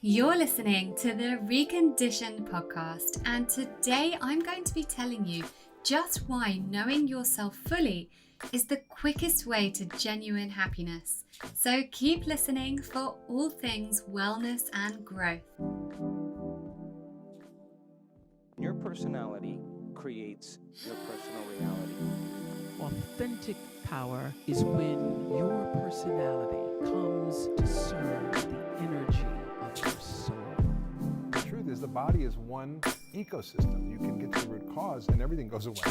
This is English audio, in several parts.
You're listening to the Reconditioned podcast, and today I'm going to be telling you just why knowing yourself fully is the quickest way to genuine happiness. So keep listening for all things wellness and growth. Your personality creates your personal reality. Authentic power is when your personality comes to serve the energy of your soul. The truth is the body is one ecosystem. You can get to the root cause and everything goes away.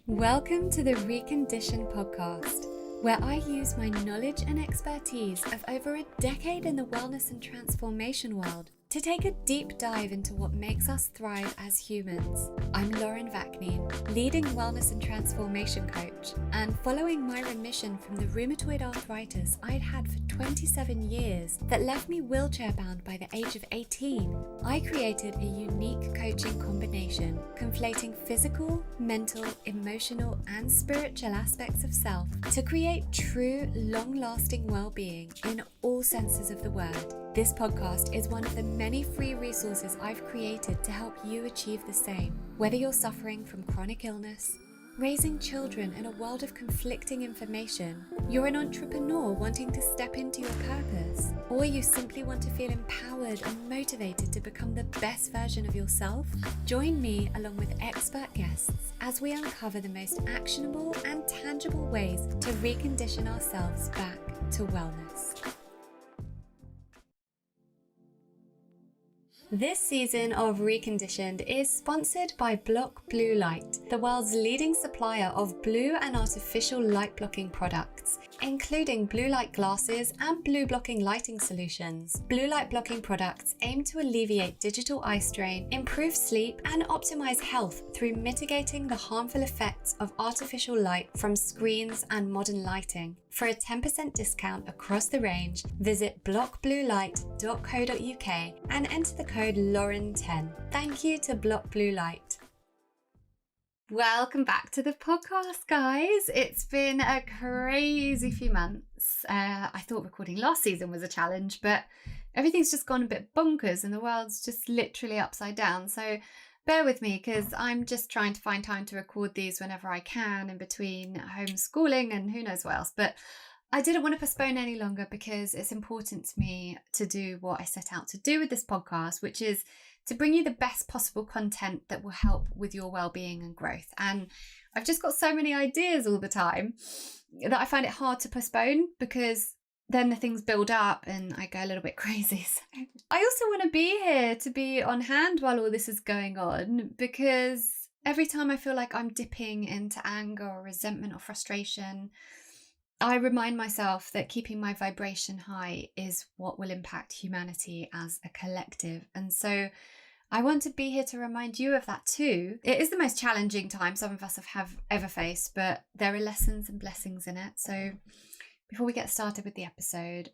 Welcome to the Reconditioned podcast, where I use my knowledge and expertise of over a decade in the wellness and transformation world to take a deep dive into what makes us thrive as humans. I'm Lauren Vaknine, leading wellness and transformation coach, and following my remission from the rheumatoid arthritis I'd had for 27 years that left me wheelchair bound by the age of 18, I created a unique coaching combination, conflating physical, mental, emotional, and spiritual aspects of self to create true, long-lasting well-being in all senses of the word. This podcast is one of the many free resources I've created to help you achieve the same. Whether you're suffering from chronic illness, raising children in a world of conflicting information, you're an entrepreneur wanting to step into your purpose, or you simply want to feel empowered and motivated to become the best version of yourself, join me along with expert guests as we uncover the most actionable and tangible ways to recondition ourselves back to wellness. This season of Reconditioned is sponsored by Block Blue Light, the world's leading supplier of blue and artificial light blocking products, including blue light glasses and blue blocking lighting solutions. Blue light blocking products aim to alleviate digital eye strain, improve sleep, and optimize health through mitigating the harmful effects of artificial light from screens and modern lighting. For a 10% discount across the range, visit blockbluelight.co.uk and enter the code Lauren10. Thank you to Block Blue Light. Welcome back to the podcast, guys. It's been a crazy few months. I thought recording last season was a challenge, but everything's just gone a bit bonkers and the world's just literally upside down. So bear with me because I'm just trying to find time to record these whenever I can in between homeschooling and who knows what else. But I didn't want to postpone any longer because it's important to me to do what I set out to do with this podcast, which is to bring you the best possible content that will help with your well-being and growth. And I've just got so many ideas all the time that I find it hard to postpone because then the things build up and I go a little bit crazy. So I also want to be here to be on hand while all this is going on, because every time I feel like I'm dipping into anger or resentment or frustration, I remind myself that keeping my vibration high is what will impact humanity as a collective. And so I want to be here to remind you of that too. It is the most challenging time some of us have ever faced, but there are lessons and blessings in it. So before we get started with the episode,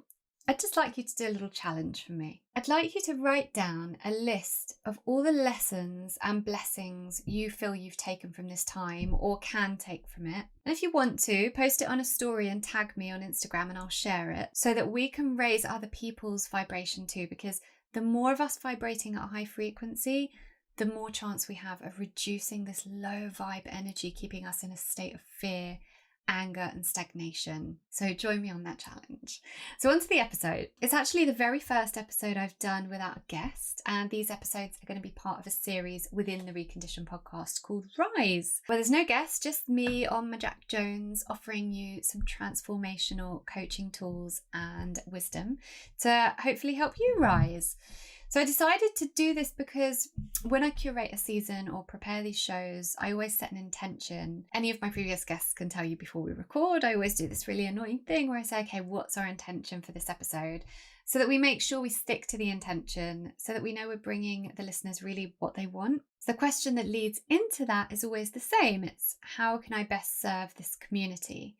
I'd just like you to do a little challenge for me. I'd like you to write down a list of all the lessons and blessings you feel you've taken from this time or can take from it. And if you want to, post it on a story and tag me on Instagram and I'll share it so that we can raise other people's vibration too, because the more of us vibrating at a high frequency, the more chance we have of reducing this low vibe energy, keeping us in a state of fear, anger and stagnation. So join me on that challenge. So on to the episode. It's actually the very first episode I've done without a guest, and these episodes are going to be part of a series within the Reconditioned podcast called Rise, where there's no guest, just me on my Jack Jones offering you some transformational coaching tools and wisdom to hopefully help you rise. So I decided to do this because when I curate a season or prepare these shows, I always set an intention. Any of my previous guests can tell you before we record, I always do this really annoying thing where I say, okay, what's our intention for this episode? So that we make sure we stick to the intention, so that we know we're bringing the listeners really what they want. So the question that leads into that is always the same. It's how can I best serve this community?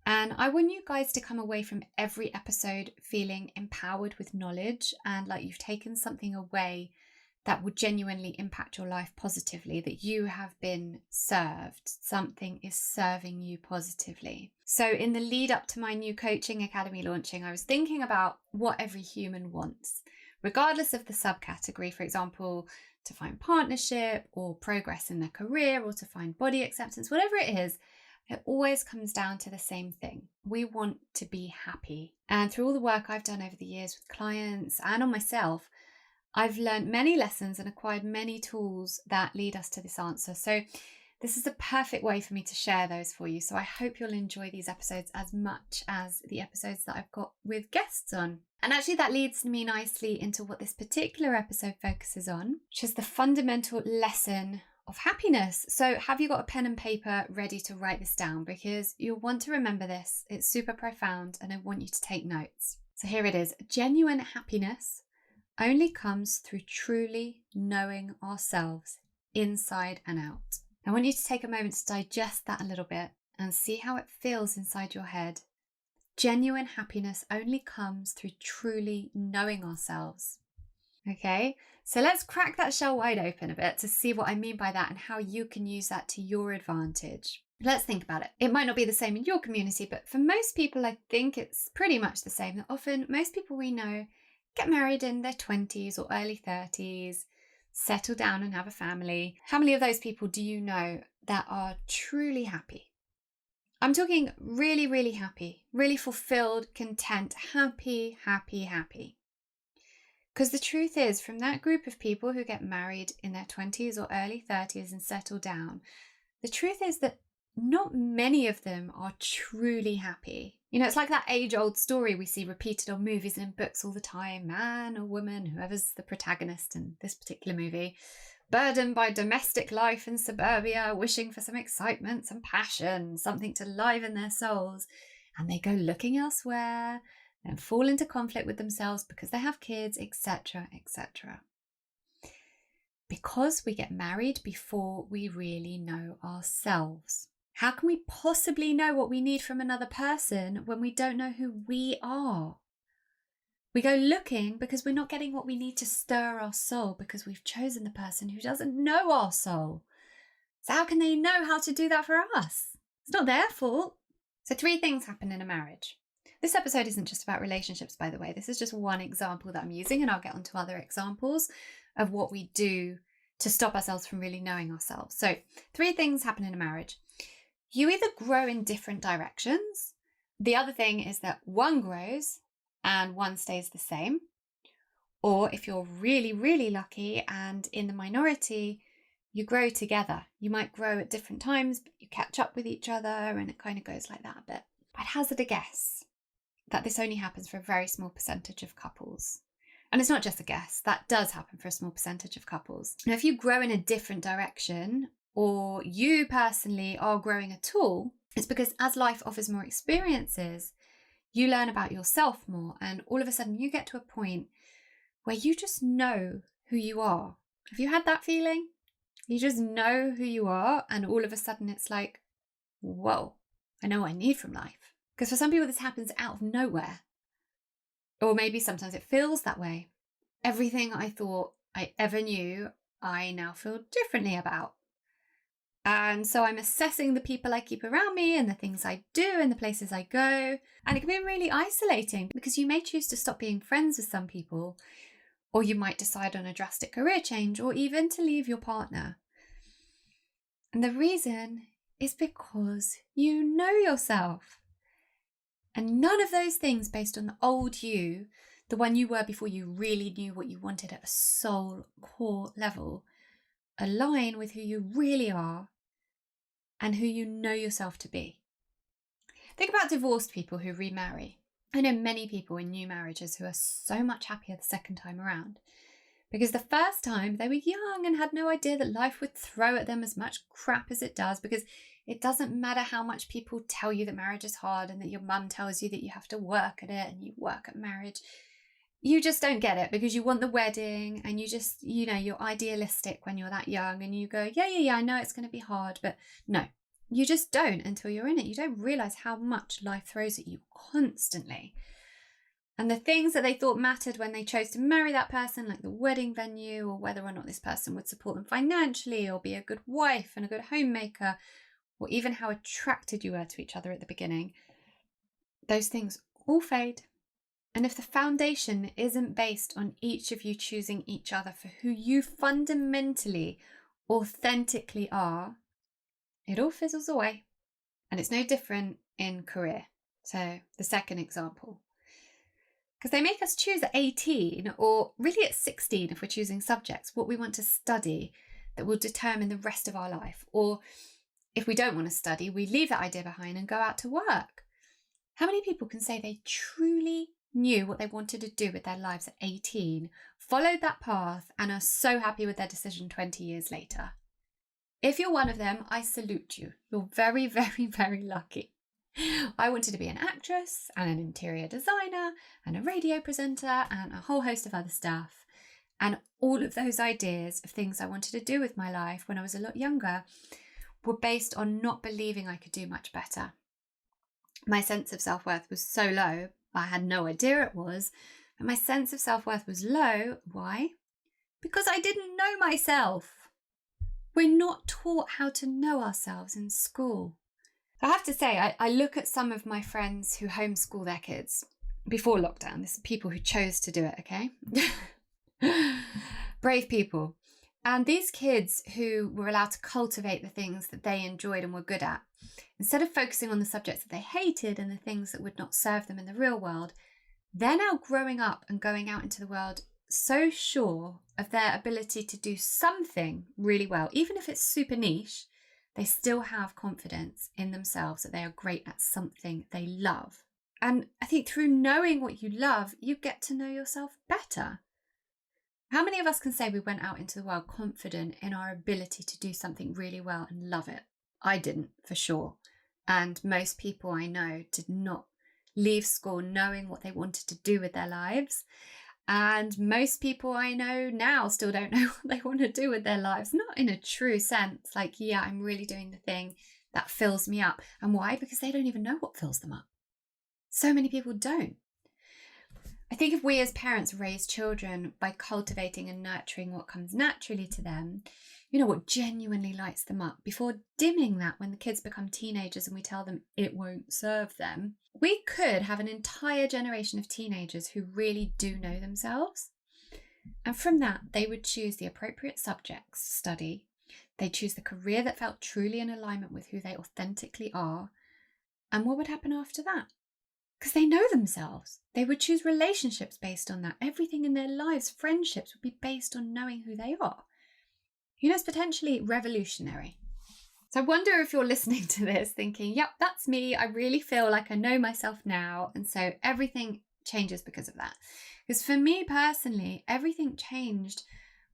And I want you guys to come away from every episode feeling empowered with knowledge and like you've taken something away that would genuinely impact your life positively, that you have been served. Something is serving you positively. So in the lead up to my new coaching academy launching, I was thinking about what every human wants. regardless of the subcategory, for example, to find partnership or progress in their career or to find body acceptance, whatever it is, it always comes down to the same thing. We want to be happy. And through all the work I've done over the years with clients and on myself, I've learned many lessons and acquired many tools that lead us to this answer. So this is a perfect way for me to share those for you. So I hope you'll enjoy these episodes as much as the episodes that I've got with guests on. And actually that leads me nicely into what this particular episode focuses on, which is the fundamental lesson of happiness. So have you got a pen and paper ready to write this down? Because you'll want to remember this. It's super profound and I want you to take notes. So here it is. Genuine happiness only comes through truly knowing ourselves inside and out. I want you to take a moment to digest that a little bit and see how it feels inside your head. Genuine happiness only comes through truly knowing ourselves. Okay, so let's crack that shell wide open a bit to see what I mean by that and how you can use that to your advantage. Let's think about it. It might not be the same in your community, but for most people, I think it's pretty much the same. That often most people we know get married in their 20s or early 30s, settle down and have a family. How many of those people do you know that are truly happy? I'm talking really, really happy, really fulfilled, content, happy. Because the truth is, from that group of people who get married in their 20s or early 30s and settle down, the truth is that not many of them are truly happy. You know, it's like that age-old story we see repeated on movies and in books all the time. Man or woman, whoever's the protagonist in this particular movie, burdened by domestic life in suburbia, wishing for some excitement, some passion, something to liven their souls. And they go looking elsewhere, then fall into conflict with themselves because they have kids, etc., etc. Because we get married before we really know ourselves. How can we possibly know what we need from another person when we don't know who we are? We go looking because we're not getting what we need to stir our soul because we've chosen the person who doesn't know our soul. So how can they know how to do that for us? It's not their fault. So 3 things happen in a marriage. This episode isn't just about relationships, by the way. This is just one example that I'm using, and I'll get onto other examples of what we do to stop ourselves from really knowing ourselves. So 3 things happen in a marriage. You either grow in different directions. The other thing is that one grows and one stays the same. Or if you're really, really lucky and in the minority, you grow together. You might grow at different times, but you catch up with each other and it kind of goes like that a bit. I'd hazard a guess that this only happens for a very small percentage of couples. And it's not just a guess, that does happen for a small percentage of couples. Now, if you grow in a different direction, or you personally are growing at all, it's because as life offers more experiences, you learn about yourself more, and all of a sudden you get to a point where you just know who you are. Have you had that feeling? You just know who you are, and all of a sudden it's like, whoa, I know what I need from life. Because for some people this happens out of nowhere. Or maybe sometimes it feels that way. Everything I thought I ever knew, I now feel differently about. And so I'm assessing the people I keep around me and the things I do and the places I go. And it can be really isolating because you may choose to stop being friends with some people, or you might decide on a drastic career change, or even to leave your partner. And the reason is because you know yourself. And none of those things based on the old you, the one you were before you really knew what you wanted at a soul core level, align with who you really are and who you know yourself to be. Think about divorced people who remarry. I know many people in new marriages who are so much happier the second time around because the first time they were young and had no idea that life would throw at them as much crap as it does, because it doesn't matter how much people tell you that marriage is hard and that your mum tells you that you have to work at it and you work at marriage. You just don't get it because you want the wedding and you just, you're idealistic when you're that young and you go, yeah, I know it's going to be hard, but no, you just don't until you're in it. You don't realize how much life throws at you constantly. And the things that they thought mattered when they chose to marry that person, like the wedding venue or whether or not this person would support them financially or be a good wife and a good homemaker, or even how attracted you were to each other at the beginning, those things all fade. And if the foundation isn't based on each of you choosing each other for who you fundamentally, authentically are, it all fizzles away. And it's no different in career. So the second example, because they make us choose at 18 or really at 16 if we're choosing subjects, what we want to study that will determine the rest of our life. Or if we don't want to study, we leave that idea behind and go out to work. How many people can say they truly knew what they wanted to do with their lives at 18, followed that path, and are so happy with their decision 20 years later? If you're one of them, I salute you. You're very, very, very lucky. I wanted to be an actress and an interior designer and a radio presenter and a whole host of other stuff. And all of those ideas of things I wanted to do with my life when I was a lot younger were based on not believing I could do much better. My sense of self-worth was so low, I had no idea it was, but my sense of self-worth was low. Why? Because I didn't know myself. We're not taught how to know ourselves in school. I have to say, I look at some of my friends who homeschool their kids before lockdown. This is people who chose to do it, okay? Brave people. And these kids who were allowed to cultivate the things that they enjoyed and were good at, instead of focusing on the subjects that they hated and the things that would not serve them in the real world, they're now growing up and going out into the world so sure of their ability to do something really well. Even if it's super niche, they still have confidence in themselves that they are great at something they love. And I think through knowing what you love, you get to know yourself better. How many of us can say we went out into the world confident in our ability to do something really well and love it? I didn't, for sure. And most people I know did not leave school knowing what they wanted to do with their lives. And most people I know now still don't know what they want to do with their lives. Not in a true sense, like, yeah, I'm really doing the thing that fills me up. And why? Because they don't even know what fills them up. So many people don't. I think if we as parents raise children by cultivating and nurturing what comes naturally to them, you know, what genuinely lights them up, before dimming that when the kids become teenagers and we tell them it won't serve them, we could have an entire generation of teenagers who really do know themselves. And from that, they would choose the appropriate subjects to study. They'd choose the career that felt truly in alignment with who they authentically are. And what would happen after that? Because they know themselves. They would choose relationships based on that. Everything in their lives, friendships, would be based on knowing who they are. You know, it's potentially revolutionary. So I wonder if you're listening to this thinking, yep, that's me. I really feel like I know myself now. And so everything changes because of that. Because for me personally, everything changed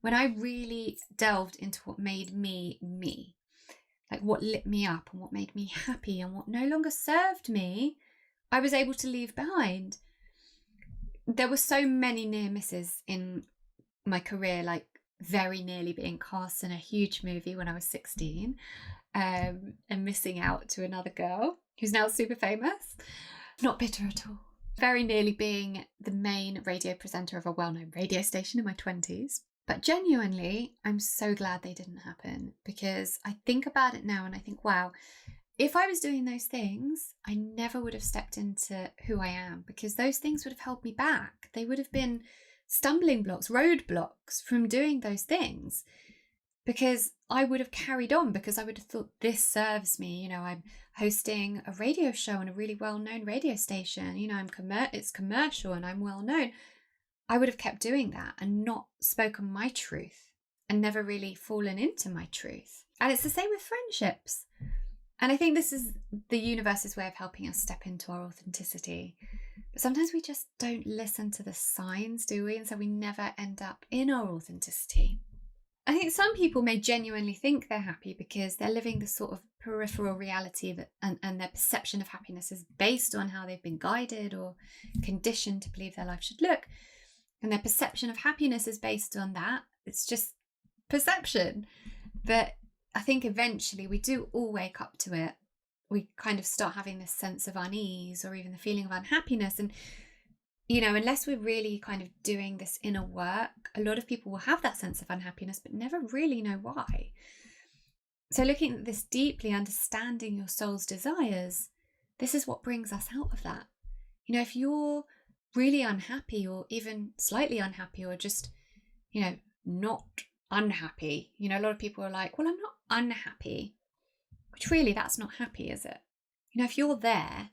when I really delved into what made me me. Like what lit me up and what made me happy and what no longer served me, I was able to leave behind. There were so many near misses in my career, like very nearly being cast in a huge movie when I was 16 and missing out to another girl who's now super famous. Not bitter at all. Very nearly being the main radio presenter of a well-known radio station in my 20s. But genuinely, I'm so glad they didn't happen, because I think about it now and I think, wow, if I was doing those things, I never would have stepped into who I am, because those things would have held me back. They would have been stumbling blocks, roadblocks from doing those things, because I would have carried on, because I would have thought, this serves me. You know, I'm hosting a radio show on a really well-known radio station. You know, it's commercial and I'm well-known. I would have kept doing that and not spoken my truth and never really fallen into my truth. And it's the same with friendships. And I think this is the universe's way of helping us step into our authenticity. But sometimes we just don't listen to the signs, do we? And so we never end up in our authenticity. I think some people may genuinely think they're happy because they're living this sort of peripheral reality that and their perception of happiness is based on how they've been guided or conditioned to believe their life should look. And their perception of happiness is based on that. It's just perception. But I think eventually we do all wake up to it. We kind of start having this sense of unease or even the feeling of unhappiness. And, you know, unless we're really kind of doing this inner work, a lot of people will have that sense of unhappiness, but never really know why. So looking at this deeply, understanding your soul's desires, this is what brings us out of that. You know, if you're really unhappy or even slightly unhappy or just, not unhappy. A lot of people are like, well, I'm not unhappy, which really that's not happy, is it? If you're there,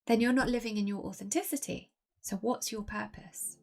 then you're not living in your authenticity. So what's your purpose?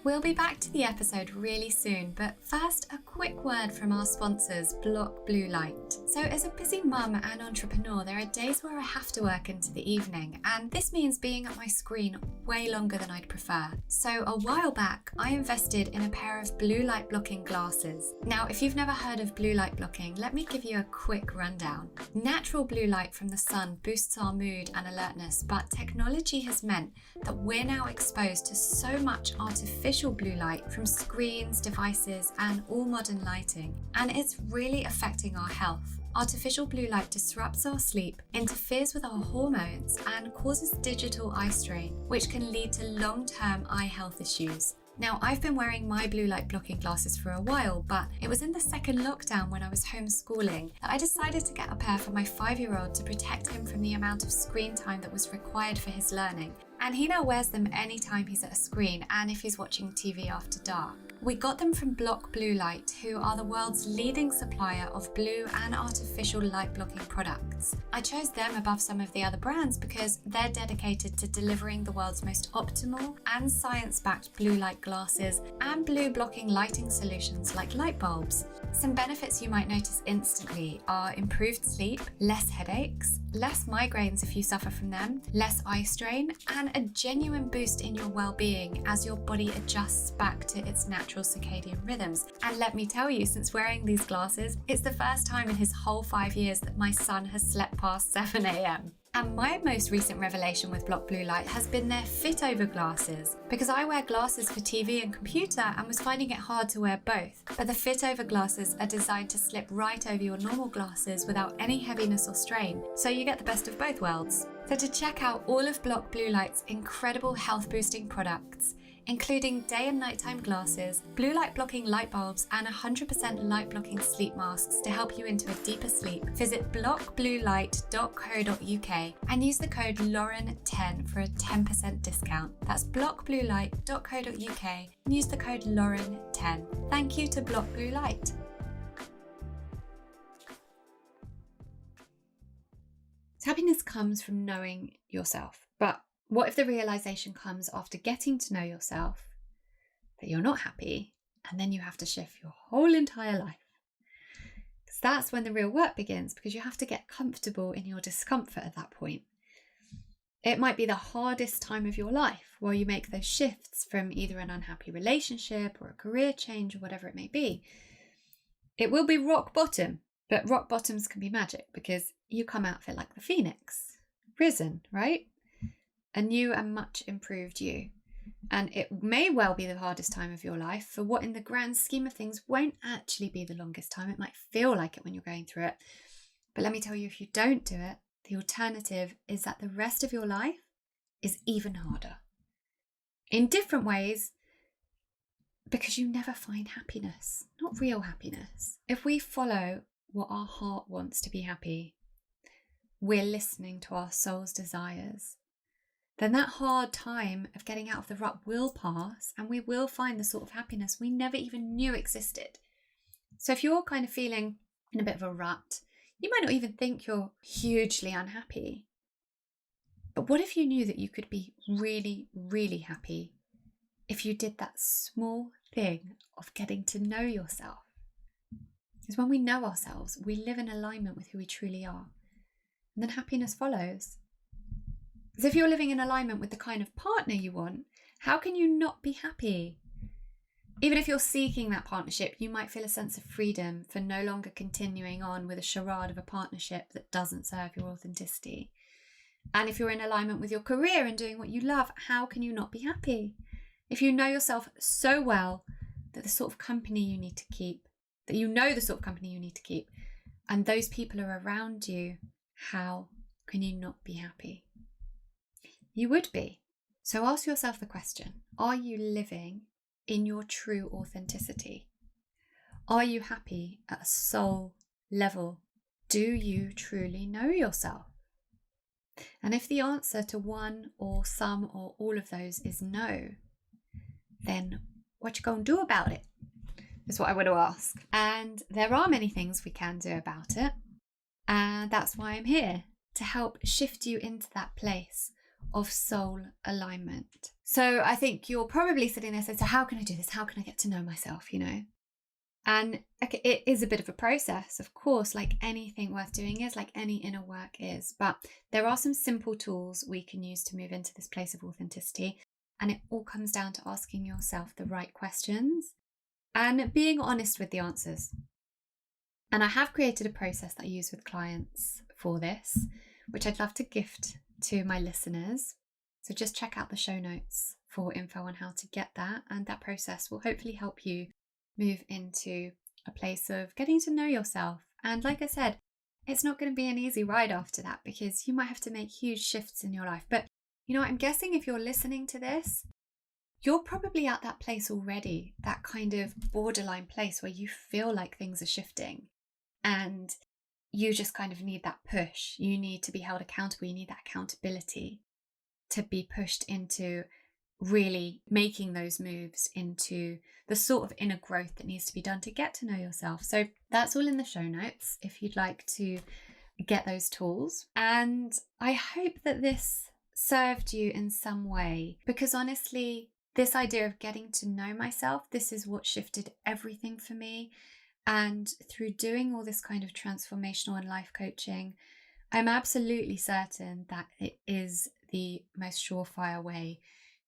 We'll be back to the episode really soon, but first, a quick word from our sponsors, Block Blue Light. So as a busy mum and entrepreneur, there are days where I have to work into the evening, and this means being at my screen way longer than I'd prefer. So a while back, I invested in a pair of blue light blocking glasses. Now, if you've never heard of blue light blocking, let me give you a quick rundown. Natural blue light from the sun boosts our mood and alertness, but technology has meant that we're now exposed to so much artificial blue light from screens, devices, and all modern lighting, and it's really affecting our health. Artificial blue light disrupts our sleep, interferes with our hormones, and causes digital eye strain, which can lead to long-term eye health issues. Now, I've been wearing my blue light blocking glasses for a while, but it was in the second lockdown when I was homeschooling that I decided to get a pair for my 5-year-old to protect him from the amount of screen time that was required for his learning. And he now wears them anytime he's at a screen and if he's watching TV after dark. We got them from Block Blue Light, who are the world's leading supplier of blue and artificial light blocking products. I chose them above some of the other brands because they're dedicated to delivering the world's most optimal and science-backed blue light glasses and blue blocking lighting solutions like light bulbs. Some benefits you might notice instantly are improved sleep, less headaches, less migraines if you suffer from them, less eye strain, and a genuine boost in your well-being as your body adjusts back to its natural circadian rhythms. And let me tell you, since wearing these glasses, it's the first time in his whole 5 years that my son has slept past 7 a.m. And my most recent revelation with Block Blue Light has been their fit over glasses, because I wear glasses for TV and computer and was finding it hard to wear both. But the fit over glasses are designed to slip right over your normal glasses without any heaviness or strain, so you get the best of both worlds. So to check out all of Block Blue Light's incredible health boosting products, including day and nighttime glasses, blue light blocking light bulbs, and 100% light blocking sleep masks to help you into a deeper sleep, visit blockbluelight.co.uk and use the code Lauren10 for a 10% discount. That's blockbluelight.co.uk and use the code Lauren10. Thank you to Block Blue Light. Happiness comes from knowing yourself, but what if the realization comes after getting to know yourself that you're not happy, and then you have to shift your whole entire life? Because that's when the real work begins, because you have to get comfortable in your discomfort at that point. It might be the hardest time of your life while you make those shifts from either an unhappy relationship or a career change or whatever it may be. It will be rock bottom, but rock bottoms can be magic because you come out of it like the phoenix, risen, right? A new and much improved you. And it may well be the hardest time of your life for what in the grand scheme of things won't actually be the longest time. It might feel like it when you're going through it. But let me tell you, if you don't do it, the alternative is that the rest of your life is even harder. In different ways, because you never find happiness, not real happiness. If we follow what our heart wants to be happy, we're listening to our soul's desires, then that hard time of getting out of the rut will pass and we will find the sort of happiness we never even knew existed. So if you're kind of feeling in a bit of a rut, you might not even think you're hugely unhappy. But what if you knew that you could be really, really happy if you did that small thing of getting to know yourself? Because when we know ourselves, we live in alignment with who we truly are. And then happiness follows. Because if you're living in alignment with the kind of partner you want, how can you not be happy? Even if you're seeking that partnership, you might feel a sense of freedom for no longer continuing on with a charade of a partnership that doesn't serve your authenticity. And if you're in alignment with your career and doing what you love, how can you not be happy? If you know yourself so well that the sort of company you need to keep, that you know the sort of company you need to keep, and those people are around you, how can you not be happy? You would be. So ask yourself the question, are you living in your true authenticity? Are you happy at a soul level? Do you truly know yourself? And if the answer to one or some or all of those is no, then what you gonna do about it is what I want to ask. And there are many things we can do about it. And that's why I'm here, to help shift you into that place of soul alignment. So I think you're probably sitting there saying, so how can I do this? How can I get to know myself, And okay, it is a bit of a process, of course, like anything worth doing is, like any inner work is. But there are some simple tools we can use to move into this place of authenticity. And it all comes down to asking yourself the right questions and being honest with the answers. And I have created a process that I use with clients for this, which I'd love to gift to my listeners. So just check out the show notes for info on how to get that. And that process will hopefully help you move into a place of getting to know yourself. And like I said, it's not going to be an easy ride after that, because you might have to make huge shifts in your life. But I'm guessing if you're listening to this, you're probably at that place already, that kind of borderline place where you feel like things are shifting and you just kind of need that push. You need to be held accountable. You need that accountability to be pushed into really making those moves into the sort of inner growth that needs to be done to get to know yourself. So that's all in the show notes if you'd like to get those tools. And I hope that this served you in some way, because honestly, this idea of getting to know myself, this is what shifted everything for me. And through doing all this kind of transformational and life coaching, I'm absolutely certain that it is the most surefire way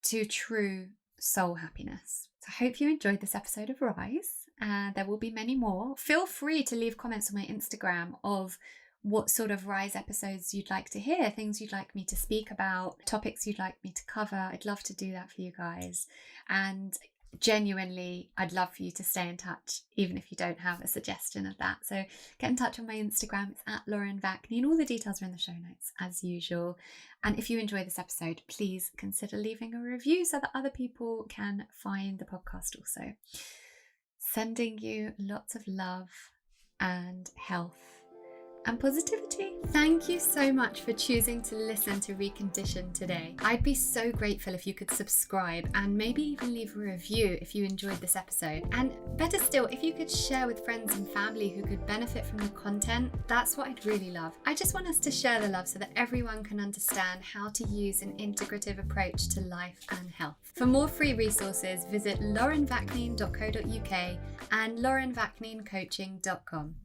to true soul happiness. So I hope you enjoyed this episode of Rise. There will be many more. Feel free to leave comments on my Instagram of what sort of Rise episodes you'd like to hear, things you'd like me to speak about, topics you'd like me to cover. I'd love to do that for you guys. And genuinely, I'd love for you to stay in touch, even if you don't have a suggestion of that. So get in touch on my Instagram. It's at Lauren Vaknine. All the details are in the show notes as usual. And if you enjoy this episode, please consider leaving a review so that other people can find the podcast also. Sending you lots of love and health and positivity. Thank you so much for choosing to listen to Reconditioned today. I'd be so grateful if you could subscribe and maybe even leave a review if you enjoyed this episode. And better still, if you could share with friends and family who could benefit from the content, that's what I'd really love. I just want us to share the love so that everyone can understand how to use an integrative approach to life and health. For more free resources, visit laurenvaknine.co.uk and laurenvakninecoaching.com.